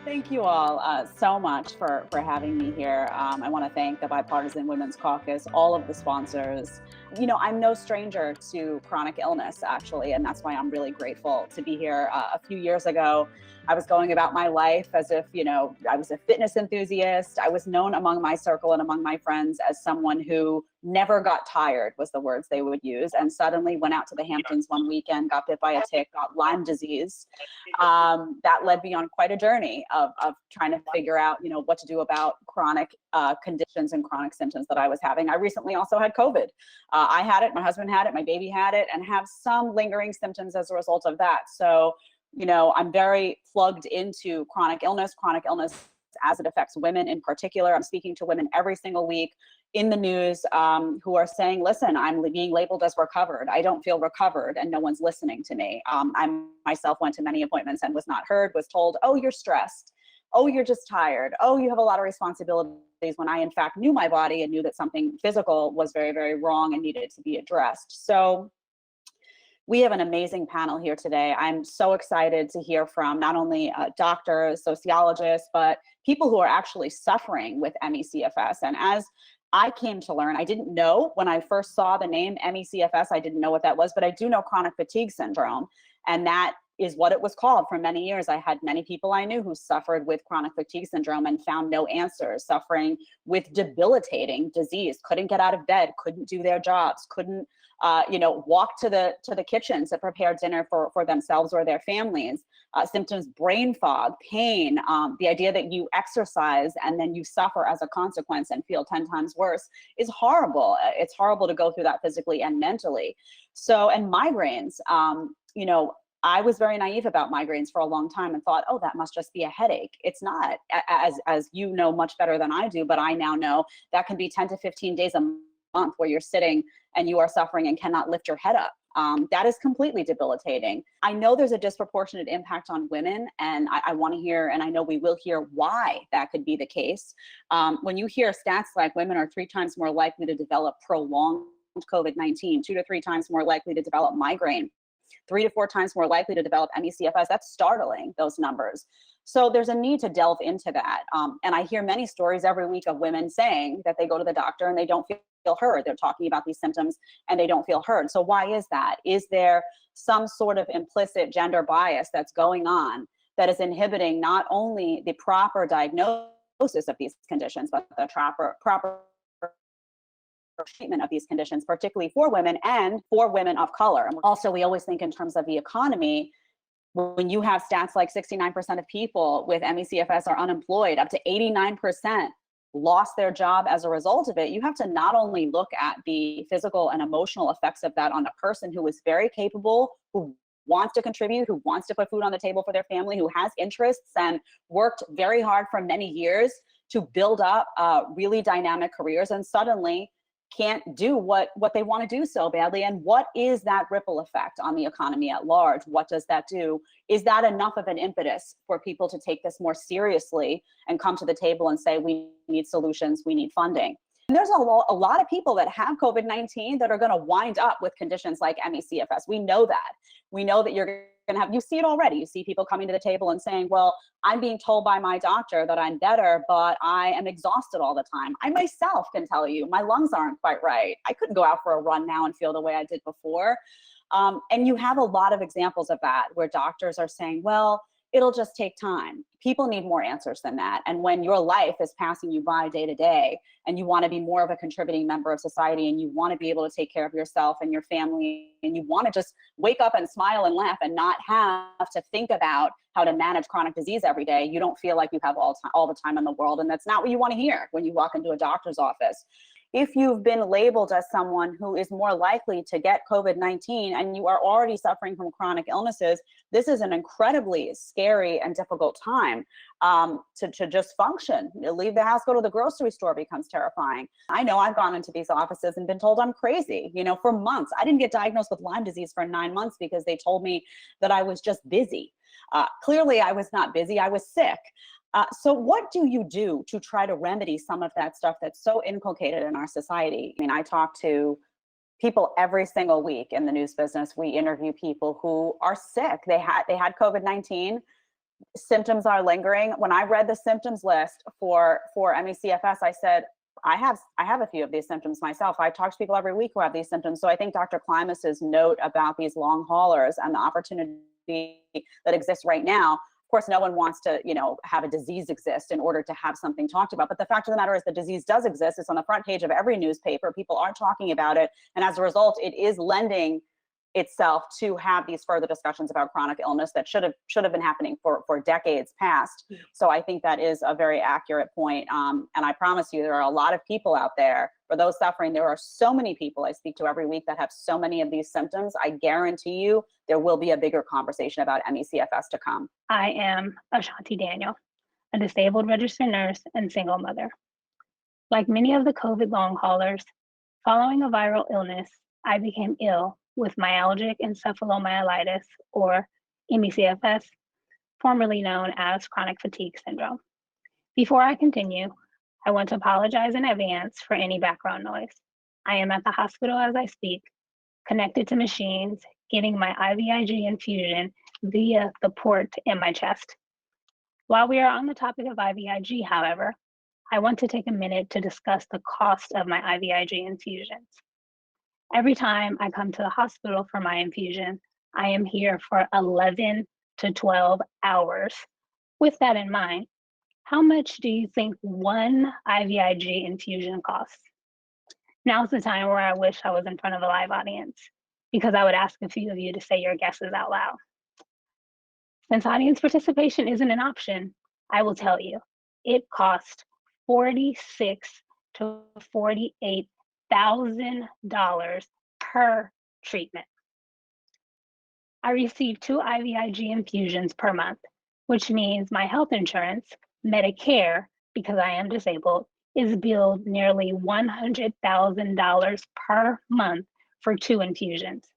Thank you all so much for having me here. I want to thank the Bipartisan Women's Caucus, all of the sponsors. I'm no stranger to chronic illness, actually, and that's why I'm really grateful to be here. A few years ago, I was going about my life as if, I was a fitness enthusiast. I was known among my circle and among my friends as someone who never got tired, was the words they would use, and suddenly went out to the Hamptons one weekend, got bit by a tick, got Lyme disease. That led me on quite a journey of trying to figure out, what to do about chronic conditions and chronic symptoms that I was having. I recently also had COVID. I had it, my husband had it, my baby had it, and have some lingering symptoms as a result of that. So, I'm very plugged into chronic illness as it affects women in particular. I'm speaking to women every single week in the news who are saying, listen, I'm being labeled as recovered. I don't feel recovered and no one's listening to me. I myself went to many appointments and was not heard, was told, oh, you're stressed. Oh, you're just tired. Oh, you have a lot of responsibilities, when I in fact knew my body and knew that something physical was very, very wrong and needed to be addressed. So we have an amazing panel here today. I'm so excited to hear from not only doctors, sociologists, but people who are actually suffering with ME/CFS. And as I came to learn, I didn't know when I first saw the name ME/CFS, I didn't know what that was, but I do know chronic fatigue syndrome. And that is what it was called for many years. I had many people I knew who suffered with chronic fatigue syndrome and found no answers, suffering with debilitating disease, couldn't get out of bed, couldn't do their jobs, couldn't walk to the kitchen to prepare dinner for themselves or their families. Symptoms, brain fog, pain, the idea that you exercise and then you suffer as a consequence and feel 10 times worse is horrible. It's horrible to go through that physically and mentally. So, and migraines, I was very naive about migraines for a long time and thought, oh, that must just be a headache. It's not, as you know much better than I do, but I now know that can be 10 to 15 days a month where you're sitting and you are suffering and cannot lift your head up. That is completely debilitating. I know there's a disproportionate impact on women, and I want to hear, and I know we will hear why that could be the case. When you hear stats like women are 3 times more likely to develop prolonged COVID-19, 2 to 3 times more likely to develop migraine, 3 to 4 times more likely to develop ME/CFS, that's startling, those numbers. So there's a need to delve into that. And I hear many stories every week of women saying that they go to the doctor and they don't feel heard. They're talking about these symptoms and they don't feel heard. So why is that? Is there some sort of implicit gender bias that's going on that is inhibiting not only the proper diagnosis of these conditions, but the proper treatment of these conditions, particularly for women and for women of color? And also, we always think in terms of the economy. When you have stats like 69% of people with ME/CFS are unemployed, up to 89% lost their job as a result of it, you have to not only look at the physical and emotional effects of that on a person who is very capable, who wants to contribute, who wants to put food on the table for their family, who has interests and worked very hard for many years to build up really dynamic careers, and suddenly can't do what they want to do so badly. And what is that ripple effect on the economy at large? What does that do? Is that enough of an impetus for people to take this more seriously and come to the table and say, we need solutions, we need funding? And there's a lot of people that have COVID-19 that are going to wind up with conditions like ME/CFS. We know that. We know that you're going to have, you see it already. You see people coming to the table and saying, well, I'm being told by my doctor that I'm better, but I am exhausted all the time. I myself can tell you my lungs aren't quite right. I couldn't go out for a run now and feel the way I did before. And you have a lot of examples of that where doctors are saying, well, it'll just take time. People need more answers than that. And when your life is passing you by day to day and you want to be more of a contributing member of society and you want to be able to take care of yourself and your family and you want to just wake up and smile and laugh and not have to think about how to manage chronic disease every day, you don't feel like you have all the time in the world. And that's not what you want to hear when you walk into a doctor's office. If you've been labeled as someone who is more likely to get COVID-19 and you are already suffering from chronic illnesses, this is an incredibly scary and difficult time to just function. Leave the house, go to the grocery store becomes terrifying. I know I've gone into these offices and been told I'm crazy, for months. I didn't get diagnosed with Lyme disease for 9 months because they told me that I was just busy. Clearly, I was not busy, I was sick. So what do you do to try to remedy some of that stuff that's so inculcated in our society? I mean, I talk to people every single week in the news business. We interview people who are sick. They had COVID-19. symptoms are lingering. When I read the symptoms list for Emmy CFS, I said, I have a few of these symptoms myself. I talk to people every week who have these symptoms. So I think Dr. Klimas's note about these long haulers and the opportunity that exists right now. Of course, no one wants to, have a disease exist in order to have something talked about. But the fact of the matter is the disease does exist. It's on the front page of every newspaper. People are talking about it. And as a result, it is lending itself to have these further discussions about chronic illness that should have been happening for decades past. So I think that is a very accurate point. And I promise you, there are a lot of people out there, for those suffering. There are so many people I speak to every week that have so many of these symptoms. I guarantee you there will be a bigger conversation about Emmy CFS to come. I am Ashanti Daniel, a disabled registered nurse and single mother. Like many of the COVID long haulers, following a viral illness, I became ill with myalgic encephalomyelitis, or ME/CFS, formerly known as chronic fatigue syndrome. Before I continue, I want to apologize in advance for any background noise. I am at the hospital as I speak, connected to machines, getting my Ivig infusion via the port in my chest. While we are on the topic of Ivig, however, I want to take a minute to discuss the cost of my Ivig infusions. Every time I come to the hospital for my infusion, I am here for 11 to 12 hours. With that in mind, how much do you think one Ivig infusion costs? Now's the time where I wish I was in front of a live audience, because I would ask a few of you to say your guesses out loud. Since audience participation isn't an option, I will tell you, it costs $46,000 to $48,000 per treatment. I receive 2 Ivig infusions per month, which means my health insurance, Medicare, because I am disabled, is billed nearly $100,000 per month for 2 infusions.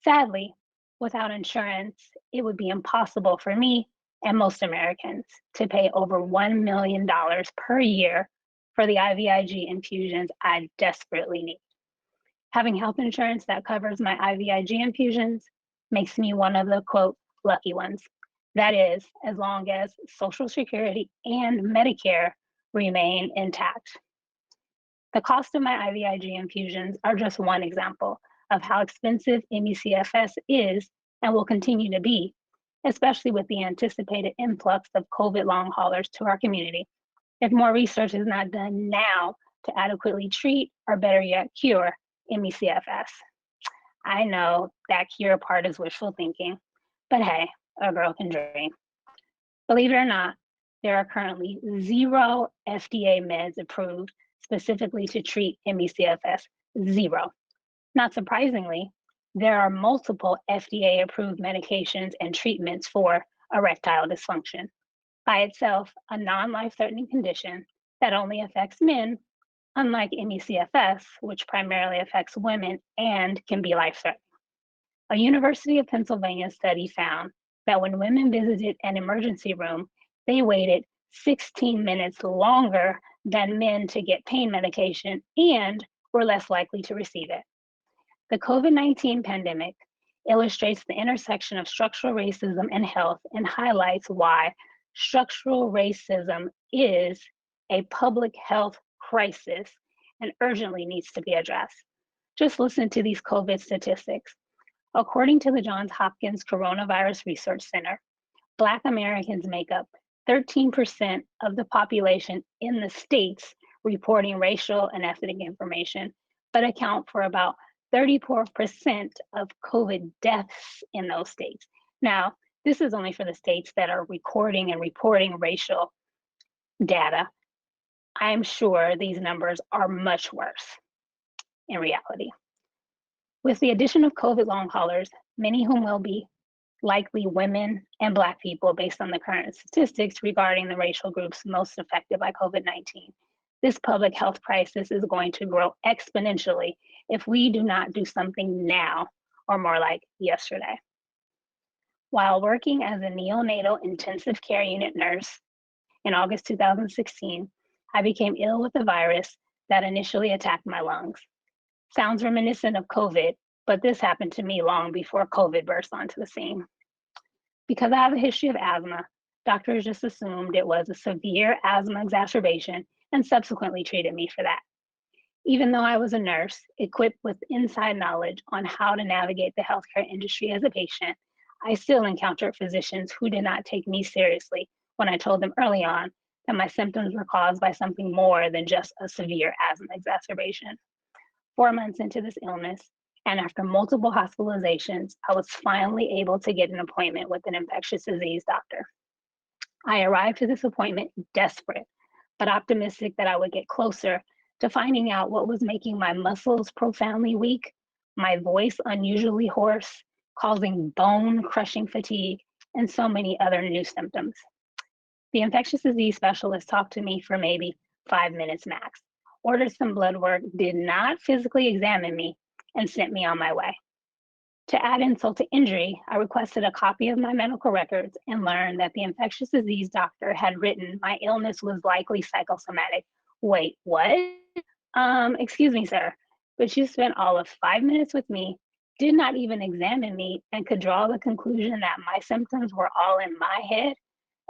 Sadly, without insurance, it would be impossible for me and most Americans to pay over $1 million per year for the Ivig infusions I desperately need. Having health insurance that covers my Ivig infusions makes me one of the, quote, lucky ones. That is, as long as Social Security and Medicare remain intact. The cost of my Ivig infusions are just one example of how expensive ME/CFS is and will continue to be, especially with the anticipated influx of COVID long haulers to our community, if more research is not done now to adequately treat, or better yet, cure ME/CFS. I know that cure part is wishful thinking, but hey, a girl can dream. Believe it or not, there are currently 0 FDA meds approved specifically to treat ME/CFS, 0. Not surprisingly, there are multiple FDA-approved medications and treatments for erectile dysfunction, by itself a non-life-threatening condition that only affects men, unlike ME/CFS, which primarily affects women and can be life-threatening. A University of Pennsylvania study found that when women visited an emergency room, they waited 16 minutes longer than men to get pain medication and were less likely to receive it. The COVID-19 pandemic illustrates the intersection of structural racism and health and highlights why structural racism is a public health crisis and urgently needs to be addressed. Just listen to these COVID statistics. According to the Johns Hopkins Coronavirus Research Center, Black Americans make up 13% of the population in the states reporting racial and ethnic information, but account for about 34% of COVID deaths in those states. Now, this is only for the states that are recording and reporting racial data. I'm sure these numbers are much worse in reality. With the addition of COVID long haulers, many whom will be likely women and Black people based on the current statistics regarding the racial groups most affected by COVID-19, this public health crisis is going to grow exponentially if we do not do something now, or more like yesterday. While working as a neonatal intensive care unit nurse in August 2016, I became ill with a virus that initially attacked my lungs. Sounds reminiscent of COVID, but this happened to me long before COVID burst onto the scene. Because I have a history of asthma, Doctors just assumed it was a severe asthma exacerbation and subsequently treated me for that. Even though I was a nurse, equipped with inside knowledge on how to navigate the healthcare industry as a patient, I still encountered physicians who did not take me seriously when I told them early on that my symptoms were caused by something more than just a severe asthma exacerbation. 4 months into this illness, and after multiple hospitalizations, I was finally able to get an appointment with an infectious disease doctor. I arrived to this appointment desperate, but optimistic that I would get closer to finding out what was making my muscles profoundly weak, my voice unusually hoarse, causing bone-crushing fatigue, and so many other new symptoms. The infectious disease specialist talked to me for maybe 5 minutes max, ordered some blood work, did not physically examine me, and sent me on my way. To add insult to injury, I requested a copy of my medical records and learned that the infectious disease doctor had written my illness was likely psychosomatic. Wait, what? Excuse me, sir, but you spent all of 5 minutes with me, did not even examine me, and could draw the conclusion that my symptoms were all in my head?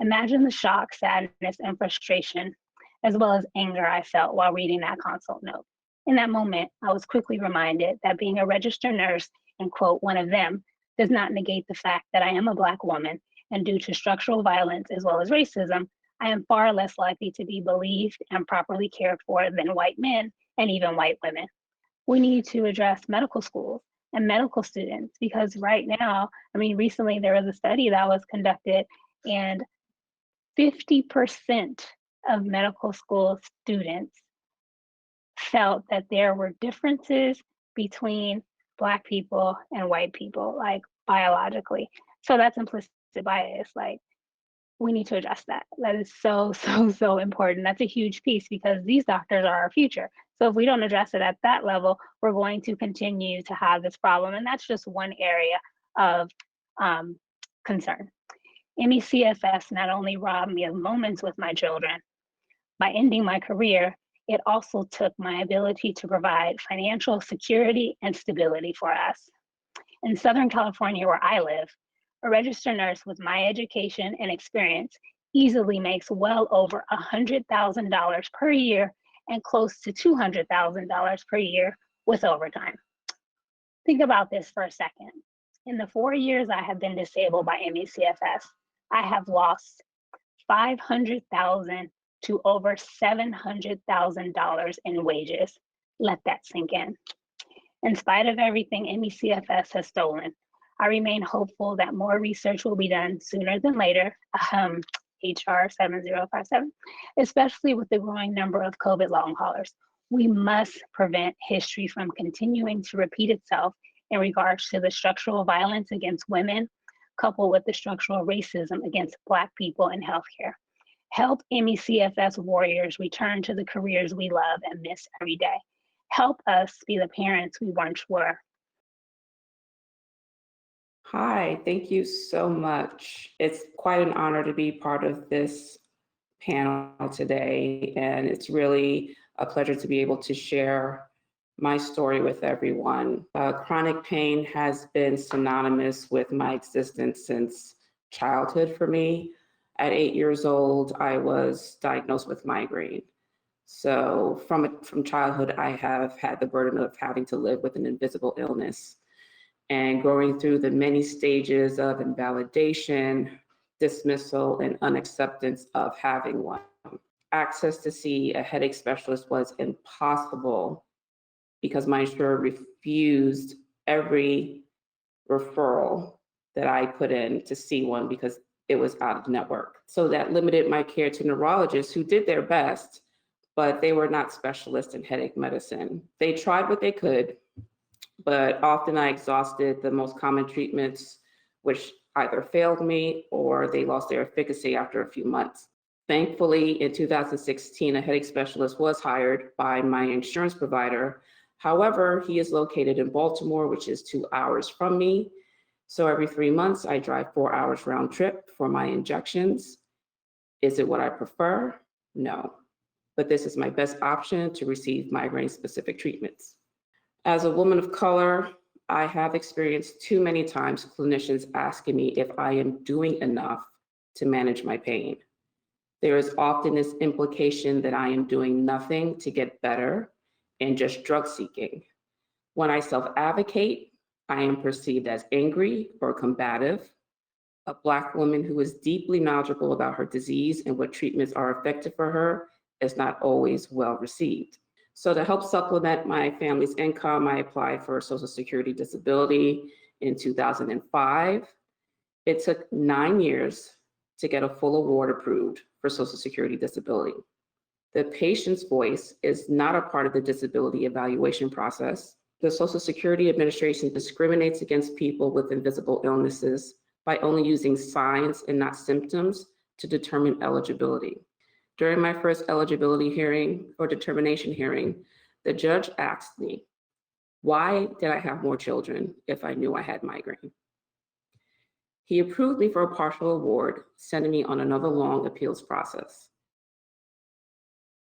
Imagine the shock, sadness, and frustration, as well as anger I felt while reading that consult note. In that moment, I was quickly reminded that being a registered nurse and, quote, one of them, does not negate the fact that I am a Black woman, and due to structural violence as well as racism, I am far less likely to be believed and properly cared for than white men and even white women. We need to address medical schools and medical students because right now, recently there was a study that was conducted and 50% of medical school students felt that there were differences between Black people and white people, like biologically. So that's implicit bias. Like, we need to address that. That is so, so, so important. That's a huge piece because these doctors are our future. So if we don't address it at that level, we're going to continue to have this problem. And that's just one area of concern. Emmy CFS not only robbed me of moments with my children, by ending my career, it also took my ability to provide financial security and stability for us. In Southern California, where I live, a registered nurse with my education and experience easily makes well over $100,000 per year and close to $200,000 per year with overtime. Think about this for a second. In the 4 years I have been disabled by Emmy CFS, I have lost $500,000 to over $700,000 in wages. Let that sink in. In spite of everything Emmy CFS has stolen, I remain hopeful that more research will be done sooner than later, HR 7057, especially with the growing number of COVID long haulers. We must prevent history from continuing to repeat itself in regards to the structural violence against women, coupled with the structural racism against Black people in healthcare. Help Emmy CFS warriors return to the careers we love and miss every day. Help us be the parents we once were. Hi, thank you so much. It's quite an honor to be part of this panel today, and it's really a pleasure to be able to share my story with everyone. Chronic pain has been synonymous with my existence since childhood for me. At 8 years old, I was diagnosed with migraine. So from childhood, I have had the burden of having to live with an invisible illness and going through the many stages of invalidation, dismissal, and unacceptance of having one. Access to see a headache specialist was impossible because my insurer refused every referral that I put in to see one because it was out of network. So that limited my care to neurologists who did their best, but they were not specialists in headache medicine. They tried what they could, but often I exhausted the most common treatments, which either failed me or they lost their efficacy after a few months. Thankfully, in 2016, a headache specialist was hired by my insurance provider. However, he is located in Baltimore, which is 2 hours from me. So every 3 months, I drive 4 hours round trip for my injections. Is it what I prefer? No, but this is my best option to receive migraine-specific treatments. As a woman of color, I have experienced too many times clinicians asking me if I am doing enough to manage my pain. There is often this implication that I am doing nothing to get better and just drug seeking. When I self-advocate, I am perceived as angry or combative. A Black woman who is deeply knowledgeable about her disease and what treatments are effective for her is not always well received. So to help supplement my family's income, I applied for Social Security disability in 2005. It took 9 years to get a full award approved for Social Security disability. The patient's voice is not a part of the disability evaluation process. The Social Security Administration discriminates against people with invisible illnesses by only using signs and not symptoms to determine eligibility. During my first eligibility hearing or determination hearing, the judge asked me, why did I have more children if I knew I had migraine? He approved me for a partial award, sending me on another long appeals process.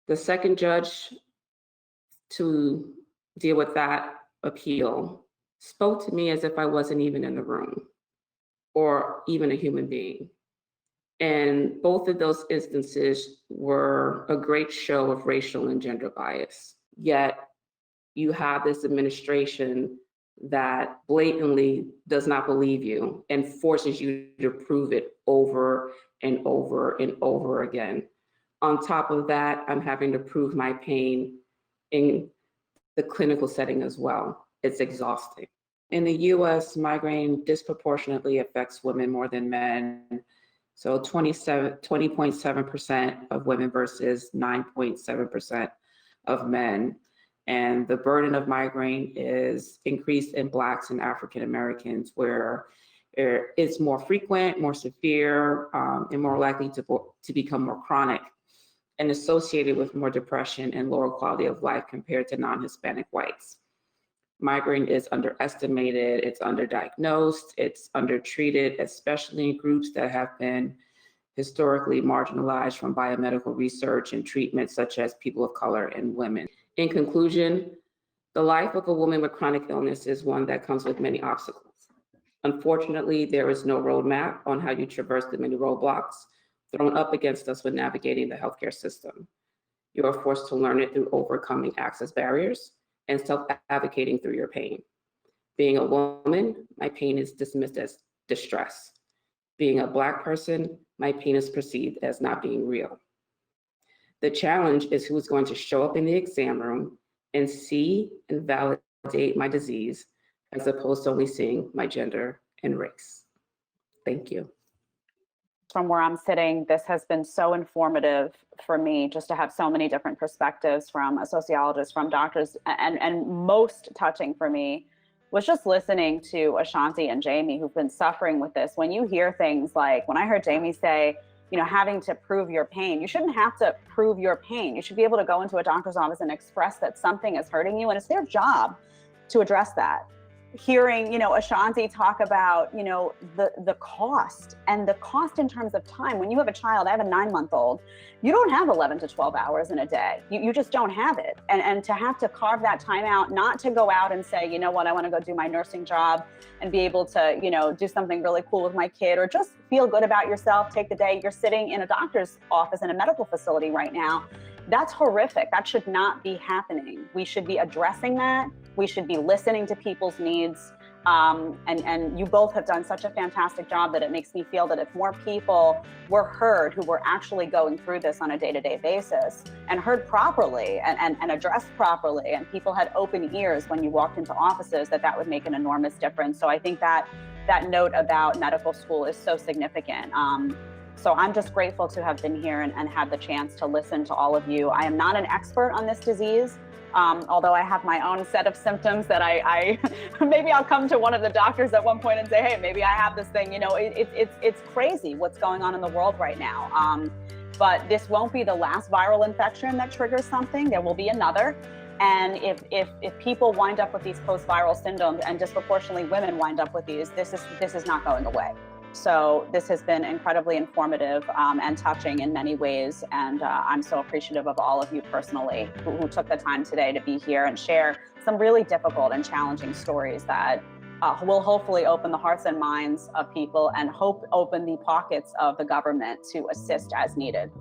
The second judge to deal with that appeal spoke to me as if I wasn't even in the room or even a human being. And both of those instances were a great show of racial and gender bias. Yet you have this administration that blatantly does not believe you and forces you to prove it over and over and over again. On top of that, I'm having to prove my pain in the clinical setting as well. It's exhausting. In the US, migraine disproportionately affects women more than men. So 20.7% of women versus 9.7% of men. And the burden of migraine is increased in Blacks and African Americans, where it's more frequent, more severe, and more likely to become more chronic and associated with more depression and lower quality of life compared to non-Hispanic whites. Migraine is underestimated, it's underdiagnosed, it's undertreated, especially in groups that have been historically marginalized from biomedical research and treatment, such as people of color and women. In conclusion, the life of a woman with chronic illness is one that comes with many obstacles. Unfortunately, there is no roadmap on how you traverse the many roadblocks thrown up against us when navigating the healthcare system. You are forced to learn it through overcoming access barriers and self-advocating through your pain. Being a woman, my pain is dismissed as distress. Being a Black person, my pain is perceived as not being real. The challenge is who is going to show up in the exam room and see and validate my disease, as opposed to only seeing my gender and race. Thank you. From where I'm sitting, this has been so informative for me, just to have so many different perspectives from a sociologist, from doctors, and most touching for me was just listening to Ashanti and Jamie, who've been suffering with this. When you hear things like, when I heard Jamie say, you know, having to prove your pain, you shouldn't have to prove your pain. You should be able to go into a doctor's office and express that something is hurting you, and it's their job to address that. Hearing, you know, Ashanti talk about, you know, the cost, and the cost in terms of time. When you have a child, I have a 9-month-old, you don't have 11 to 12 hours in a day. You just don't have it. And to have to carve that time out, not to go out and say, you know what, I want to go do my nursing job and be able to, you know, do something really cool with my kid, or just feel good about yourself, take the day. You're sitting in a doctor's office in a medical facility right now. That's horrific. That should not be happening. We should be addressing that. We should be listening to people's needs. And you both have done such a fantastic job that it makes me feel that if more people were heard who were actually going through this on a day-to-day basis, and heard properly and addressed properly, and people had open ears when you walked into offices, that would make an enormous difference. So I think that note about medical school is so significant. So I'm just grateful to have been here and had the chance to listen to all of you. I am not an expert on this disease, although I have my own set of symptoms that I maybe I'll come to one of the doctors at one point and say, hey, maybe I have this thing. You know, it's crazy what's going on in the world right now. But this won't be the last viral infection that triggers something. There will be another. And if people wind up with these post-viral syndromes, and disproportionately women wind up with these, this is not going away. So this has been incredibly informative and touching in many ways. And I'm so appreciative of all of you personally who took the time today to be here and share some really difficult and challenging stories that will hopefully open the hearts and minds of people and open the pockets of the government to assist as needed.